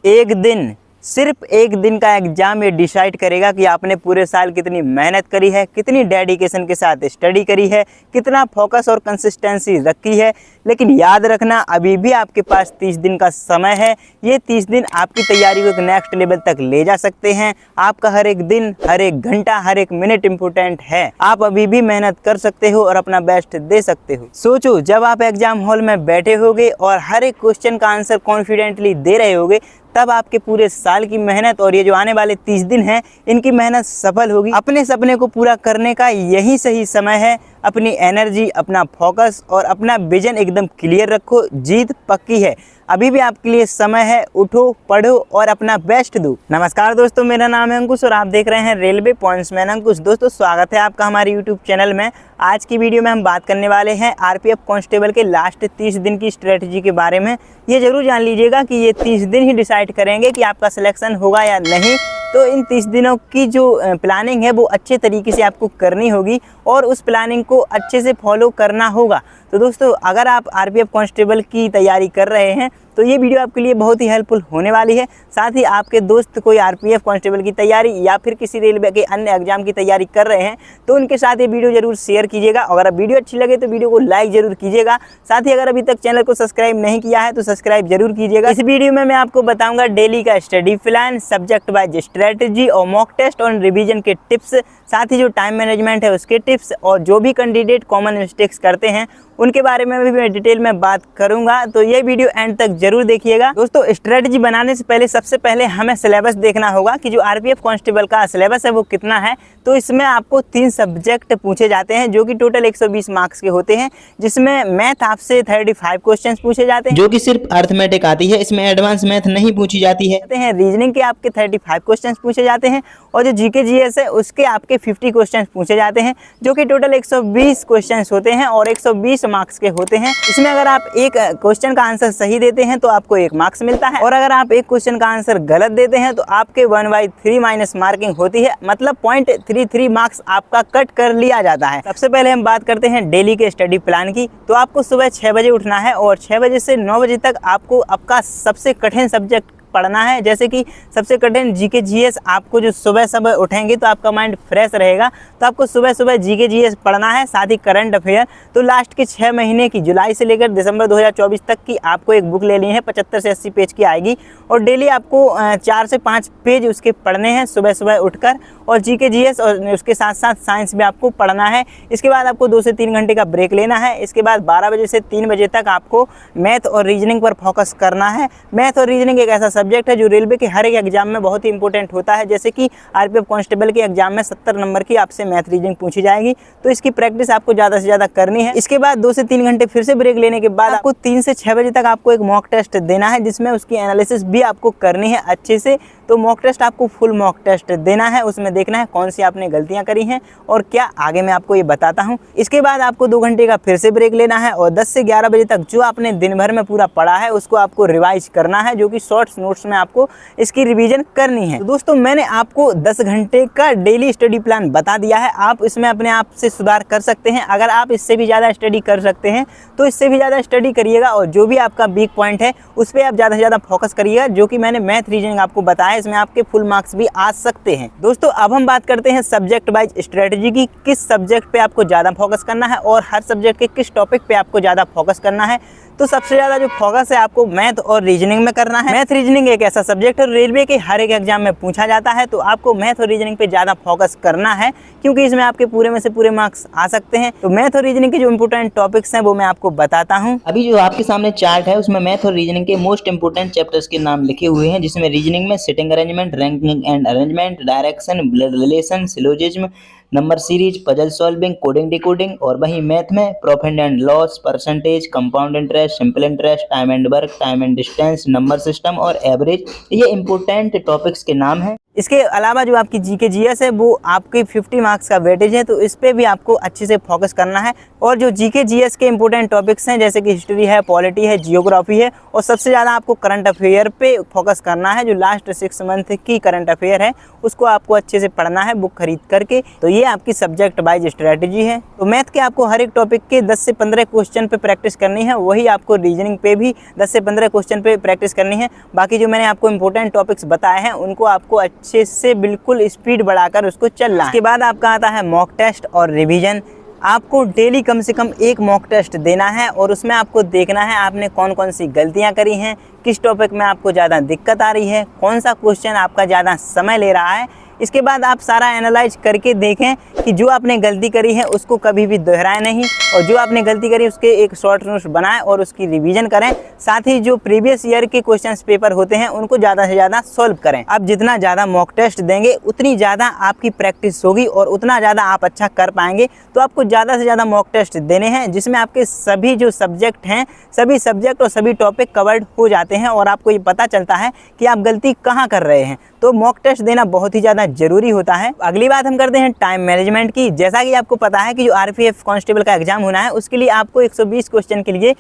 एक दिन, सिर्फ एक दिन का एग्जाम ये डिसाइड करेगा कि आपने पूरे साल कितनी मेहनत करी है, कितनी डेडिकेशन के साथ स्टडी करी है, कितना फोकस और कंसिस्टेंसी रखी है। लेकिन याद रखना, अभी भी आपके पास 30 दिन का समय है। ये 30 दिन आपकी तैयारी को एक नेक्स्ट लेवल तक ले जा सकते हैं। आपका हर एक दिन, हर एक घंटा, हर एक मिनट इम्पोर्टेंट है। आप अभी भी मेहनत कर सकते हो और अपना बेस्ट दे सकते हो। सोचो, जब आप एग्जाम हॉल में बैठे होगे और हर एक क्वेश्चन का आंसर कॉन्फिडेंटली दे रहे होगे, तब आपके पूरे साल की मेहनत और ये जो आने वाले 30 दिन हैं, इनकी मेहनत सफल होगी। अपने सपने को पूरा करने का यही सही समय है। अपनी एनर्जी, अपना फोकस और अपना विजन एकदम क्लियर रखो। जीत पक्की है। अभी भी आपके लिए समय है। उठो, पढ़ो और अपना बेस्ट दो। नमस्कार दोस्तों, मेरा नाम है अंकुश और आप देख रहे हैं रेलवे पॉइंट्समैन अंकुश। दोस्तों, स्वागत है आपका हमारे यूट्यूब चैनल में। आज की वीडियो में हम बात करने वाले हैं आरपीएफ कांस्टेबल के लास्ट 30 दिन की स्ट्रेटजी के बारे में। ये जरूर जान लीजिएगा कि ये 30 दिन ही डिसाइड करेंगे कि आपका सिलेक्शन होगा या नहीं। तो इन 30 दिनों की जो प्लानिंग है वो अच्छे तरीके से आपको करनी होगी और उस प्लानिंग को अच्छे से फॉलो करना होगा। तो दोस्तों, अगर आप आरपीएफ कांस्टेबल की तैयारी कर रहे हैं तो ये वीडियो आपके लिए बहुत ही हेल्पफुल होने वाली है। साथ ही आपके दोस्त कोई आरपीएफ कांस्टेबल की तैयारी या फिर किसी रेलवे के अन्य एग्जाम की तैयारी कर रहे हैं तो उनके साथ ये वीडियो जरूर शेयर कीजिएगा। अगर वीडियो अच्छी लगे तो वीडियो को लाइक जरूर कीजिएगा। साथ ही अगर अभी तक चैनल को सब्सक्राइब नहीं किया है तो सब्सक्राइब जरूर कीजिएगा। इस वीडियो में मैं आपको बताऊंगा डेली का study plan, subject wise strategy और मॉक टेस्ट और रिवीजन के टिप्स, साथ ही जो टाइम मैनेजमेंट है उसके टिप्स, और जो भी कैंडिडेट कॉमन मिस्टेक्स करते हैं उनके बारे में भी मैं डिटेल में बात करूंगा। तो ये वीडियो एंड तक जरूर देखिएगा। दोस्तों, स्ट्रेटजी बनाने से पहले सबसे पहले हमें सिलेबस देखना होगा कि जो आरपीएफ कांस्टेबल का सिलेबस है वो कितना है। तो इसमें आपको 3 सब्जेक्ट पूछे जाते हैं जो कि टोटल 120 मार्क्स के होते हैं, जिसमें मैथ आपसे 35 क्वेश्चन पूछे जाते हैं जो कि सिर्फ अर्थमेटिक आती है। इसमें एडवांस मैथ नहीं पूछी जाती है। रीजनिंग के आपके 35 क्वेश्चन पूछे जाते हैं और जो जीके जीएस है उसके आपके 50 क्वेश्चन पूछे जाते हैं जो कि टोटल 120 क्वेश्चन होते हैं और 120 मार्क्स के होते हैं। इसमें अगर आप एक क्वेश्चन का आंसर सही देते हैं तो आपको 1 मार्क्स मिलता है, और अगर आप एक क्वेश्चन का आंसर गलत देते हैं तो आपके 1/3 माइनस मार्किंग होती है, मतलब 0.33 मार्क्स आपका कट कर लिया जाता है। सबसे पहले हम बात करते हैं डेली के स्टडी प्लान की। तो आपको सुबह 6 बजे उठना है और 6 बजे से 9 बजे तक आपको आपका सबसे कठिन सब्जेक्ट पढ़ना है। जैसे कि सबसे कठिन जीके जीएस, आपको जो सुबह सुबह उठेंगे तो आपका माइंड फ्रेश रहेगा, तो आपको सुबह सुबह जीके जीएस पढ़ना है। साथ ही करंट अफेयर, तो लास्ट के 6 महीने की, जुलाई से लेकर दिसंबर 2024 तक की आपको एक बुक लेनी है, 75 से 80 पेज की आएगी, और डेली आपको 4 से 5 पेज उसके पढ़ने हैं सुबह सुबह उठकर, और जीके जीएस और उसके साथ साथ साइंस भी आपको पढ़ना है। इसके बाद आपको 2 से 3 घंटे का ब्रेक लेना है। इसके बाद 12 बजे से 3 बजे तक आपको मैथ और रीजनिंग पर फोकस करना है। मैथ और रीजनिंग एक ऐसा सब्जेक्ट है जो रेलवे के हर एक एग्जाम में बहुत ही इंपॉर्टेंट होता है। जैसे कि आरपीएफ कांस्टेबल के एग्जाम में 70 नंबर की आपसे मैथ रीजनिंग पूछी जाएगी, तो इसकी प्रैक्टिस आपको ज़्यादा से ज़्यादा करनी है। इसके बाद 2 से 3 घंटे फिर से ब्रेक लेने के बाद आपको 3 से 6 बजे तक आपको एक मॉक टेस्ट देना है, जिसमें उसकी एनालिसिस भी आपको करनी है अच्छे से। तो मॉक टेस्ट आपको फुल मॉक टेस्ट देना है, उसमें देखना है कौन सी आपने गलतियां करी हैं और क्या आगे मैं आपको ये बताता हूं। इसके बाद आपको 2 घंटे का फिर से ब्रेक लेना है और 10 से 11 बजे तक जो आपने दिन भर में पूरा पढ़ा है उसको आपको रिवाइज करना है, जो कि शॉर्ट्स नोट्स में आपको इसकी रिवीजन करनी है। तो दोस्तों, मैंने आपको 10 घंटे का डेली स्टडी प्लान बता दिया है। आप इसमें अपने आप से सुधार कर सकते हैं। अगर आप इससे भी ज़्यादा स्टडी कर सकते हैं तो इससे भी ज़्यादा स्टडी करिएगा, और जो भी आपका वीक पॉइंट है उस पर आप ज़्यादा से ज़्यादा फोकस करिएगा। जो कि मैंने मैथ रीजनिंग आपको बताया, इसमें आपके फुल मार्क्स भी आ सकते हैं। दोस्तों, अब हम बात करते हैं सब्जेक्ट वाइज स्ट्रेटजी की। किस सब्जेक्ट पे आपको ज़्यादा फोकस करना है और हर सब्जेक्ट के किस टॉपिक पे आपको ज़्यादा फोकस करना है। तो सबसे ज़्यादा जो फोकस है आपको मैथ और रीजनिंग में करना है। मैथ रीजनिंग एक ऐसा सब्जेक्ट है रेलवे के हर एक एग्जाम में पूछा जाता है, तो आपको मैथ और रीजनिंग पे ज़्यादा फोकस करना है, क्योंकि इसमें आपके पूरे में से पूरे मार्क्स आ सकते हैं। तो मैथ और रीजनिंग के जो इंपॉर्टेंट टॉपिक्स हैं वो मैं आपको बताता हूँ। अभी जो आपके सामने चार्ट है उसमें मैथ और रीजनिंग के मोस्ट इंपोर्टेंट चैप्टर्स के नाम लिखे हुए हैं, जिसमें रीजनिंग में sitting arrangement, ranking and arrangement, direction, blood relation, syllogism, number series, puzzle solving, coding decoding, और वहीं मैथ में profit and loss, percentage, compound interest, simple interest, time and work, time and distance, number system और average, ये important topics के नाम हैं। इसके अलावा जो आपकी जीके जीएस है वो आपके 50 मार्क्स का वेटेज है, तो इस पे भी आपको अच्छे से फोकस करना है। और जो जीके जीएस के इंपॉर्टेंट टॉपिक्स हैं जैसे कि हिस्ट्री है, पॉलिटी है, जियोग्राफी है, और सबसे ज़्यादा आपको करंट अफेयर पे फोकस करना है। जो लास्ट 6 मंथ की करंट अफेयर है उसको आपको अच्छे से पढ़ना है बुक खरीद करके। तो ये आपकी सब्जेक्ट वाइज स्ट्रेटजी है। तो मैथ के आपको हर एक टॉपिक के 10 से 15 क्वेश्चन पे प्रैक्टिस करनी है, वही आपको रीजनिंग पे भी 10 से 15 क्वेश्चन पे प्रैक्टिस करनी है। बाकी जो मैंने आपको इंपॉर्टेंट टॉपिक्स बताए हैं उनको आपको अच्छे से बिल्कुल स्पीड बढ़ाकर उसको चलना है। उसके बाद आपका आता है मॉक टेस्ट और रिवीजन। आपको डेली कम से कम एक मॉक टेस्ट देना है और उसमें आपको देखना है आपने कौन कौन सी गलतियां करी हैं, किस टॉपिक में आपको ज़्यादा दिक्कत आ रही है, कौन सा क्वेश्चन आपका ज़्यादा समय ले रहा है। इसके बाद आप सारा एनालाइज करके देखें कि जो आपने गलती करी है उसको कभी भी दोहराएं नहीं, और जो आपने गलती करी उसके एक शॉर्ट नोट्स बनाएं और उसकी रिवीजन करें। साथ ही जो प्रीवियस ईयर के क्वेश्चंस पेपर होते हैं उनको ज़्यादा से ज़्यादा सॉल्व करें। आप जितना ज़्यादा मॉक टेस्ट देंगे उतनी ज़्यादा आपकी प्रैक्टिस होगी और उतना ज़्यादा आप अच्छा कर पाएंगे। तो आपको ज़्यादा से ज़्यादा मॉक टेस्ट देने हैं जिसमें आपके सभी जो सब्जेक्ट हैं, सभी सब्जेक्ट और सभी टॉपिक कवर्ड हो जाते हैं और आपको ये पता चलता है कि आप गलती कहाँ कर रहे हैं। तो मॉक टेस्ट देना बहुत ही ज़्यादा ज़रूरी होता है। अगली बात हम करते हैं टाइम मैनेजमेंट की। जैसा कि आपको पता है कि जो आरपीएफ कांस्टेबल का एग्जाम होना है उसके लिए आपको 120 क्वेश्चन के लिए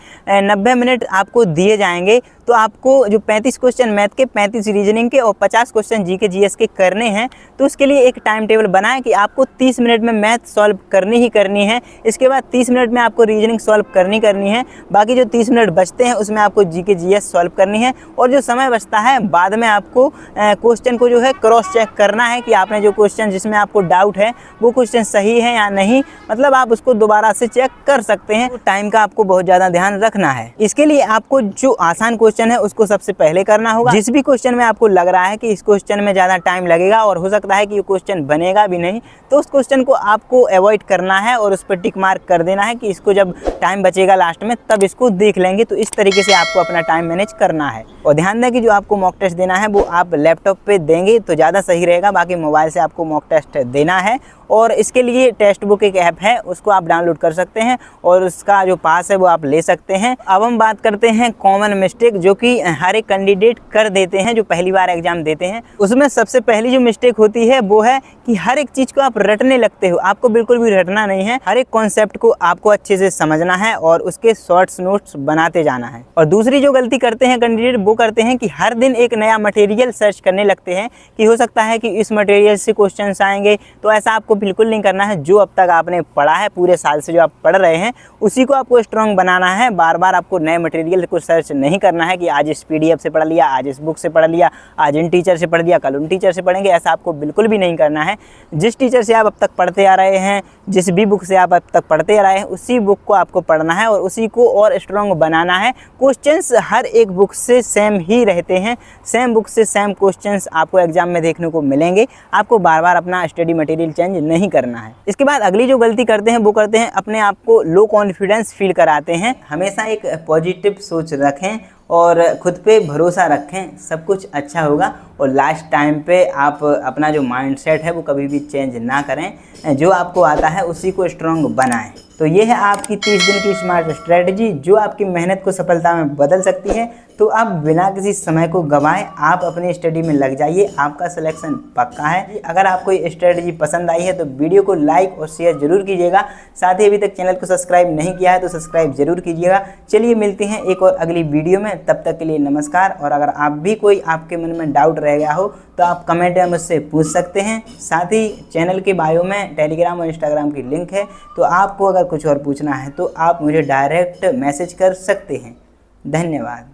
90 मिनट आपको दिए जाएंगे। तो आपको जो 35 क्वेश्चन मैथ के, 35 रीजनिंग के और 50 क्वेश्चन जीके जीएस के करने हैं। तो उसके लिए एक टाइम टेबल बनाएं कि आपको 30 मिनट में मैथ सॉल्व करनी ही करनी है। इसके बाद 30 मिनट में आपको रीजनिंग सॉल्व करनी है। बाकी जो 30 मिनट बचते हैं उसमें आपको जीके जीएस सॉल्व करनी है। और जो समय बचता है बाद में आपको क्वेश्चन को जो है क्रॉस चेक करना है कि आपने जो क्वेश्चन जिसमें आपको डाउट है वो क्वेश्चन सही है या नहीं, मतलब आप उसको दोबारा से चेक कर सकते हैं। तो टाइम का आपको बहुत ज़्यादा ध्यान रखना है। इसके लिए आपको जो आसान क्वेश्चन है उसको सबसे पहले करना होगा। जिस भी क्वेश्चन में आपको लग रहा है कि इस क्वेश्चन में ज़्यादा टाइम लगेगा और हो सकता है कि ये क्वेश्चन बनेगा भी नहीं, तो उस क्वेश्चन को आपको अवॉइड करना है और उस पर टिक मार्क कर देना है कि इसको जब टाइम बचेगा लास्ट में तब इसको देख लेंगे। तो इस तरीके से आपको अपना टाइम मैनेज करना है। और ध्यान दें कि जो आपको मॉक टेस्ट देना है वो आप लैपटॉप पे देंगे तो ज़्यादा सही रहेगा। बाकी मोबाइल से आपको मॉक टेस्ट देना है और इसके लिए टेस्ट बुक एक ऐप है, उसको आप डाउनलोड कर सकते हैं और उसका जो पास है वो आप ले सकते हैं। अब हम बात करते हैं कॉमन मिस्टेक जो कि हर एक कैंडिडेट कर देते हैं जो पहली बार एग्जाम देते हैं। उसमें सबसे पहली जो मिस्टेक होती है वो है कि हर एक चीज़ को आप रटने लगते हो। आपको बिल्कुल भी रटना नहीं है, हर एक कॉन्सेप्ट को आपको अच्छे से समझना है और उसके शॉर्ट्स नोट्स बनाते जाना है। और दूसरी जो गलती करते हैं कैंडिडेट वो करते हैं कि हर दिन एक नया मटेरियल सर्च करने लगते हैं कि हो सकता है कि इस मटेरियल से क्वेश्चन आएंगे। तो ऐसा आपको बिल्कुल नहीं करना है। जो अब तक आपने पढ़ा है पूरे साल से जो आप पढ़ रहे हैं उसी को आपको स्ट्रॉन्ग बनाना है। बार बार आपको नए मटेरियल को सर्च नहीं करना है कि आज इस पीडीएफ से पढ़ लिया, आज इस बुक से पढ़ लिया, आज इन टीचर से पढ़ लिया, कल उन टीचर से पढ़ेंगे। ऐसा आपको बिल्कुल भी नहीं करना है। जिस टीचर से आप अब तक पढ़ते आ रहे हैं, जिस भी बुक से आप अब तक पढ़ते आ रहे हैं उसी बुक को आपको पढ़ना है और उसी को और स्ट्रॉन्ग बनाना है। क्वेश्चंस हर एक बुक से सेम ही रहते हैं, सेम बुक से सेम क्वेश्चंस आपको एग्जाम में देखने को मिलेंगे। आपको बार बार अपना स्टडी मटेरियल चेंज नहीं करना है। इसके बाद अगली जो गलती करते हैं वो करते हैं अपने आप को लो कॉन्फिडेंस फील कराते हैं। हमेशा एक पॉजिटिव सोच रखें और खुद पे भरोसा रखें, सब कुछ अच्छा होगा। और लास्ट टाइम पे आप अपना जो माइंडसेट है वो कभी भी चेंज ना करें, जो आपको आता है उसी को स्ट्रॉन्ग बनाएं। तो ये है आपकी 30 दिन की स्मार्ट स्ट्रेटजी जो आपकी मेहनत को सफलता में बदल सकती है। तो आप बिना किसी समय को गंवाए आप अपनी स्टडी में लग जाइए, आपका सिलेक्शन पक्का है। अगर आपको ये स्ट्रेटजी पसंद आई है तो वीडियो को लाइक और शेयर जरूर कीजिएगा। साथ ही अभी तक चैनल को सब्सक्राइब नहीं किया है तो सब्सक्राइब जरूर कीजिएगा। चलिए मिलते हैं एक और अगली वीडियो में, तब तक के लिए नमस्कार। और अगर आप भी कोई आपके मन में डाउट रह गया हो तो आप कमेंट में मुझसे पूछ सकते हैं। साथ ही चैनल के बायो में टेलीग्राम और इंस्टाग्राम की लिंक है, तो आपको अगर कुछ और पूछना है तो आप मुझे डायरेक्ट मैसेज कर सकते हैं। धन्यवाद।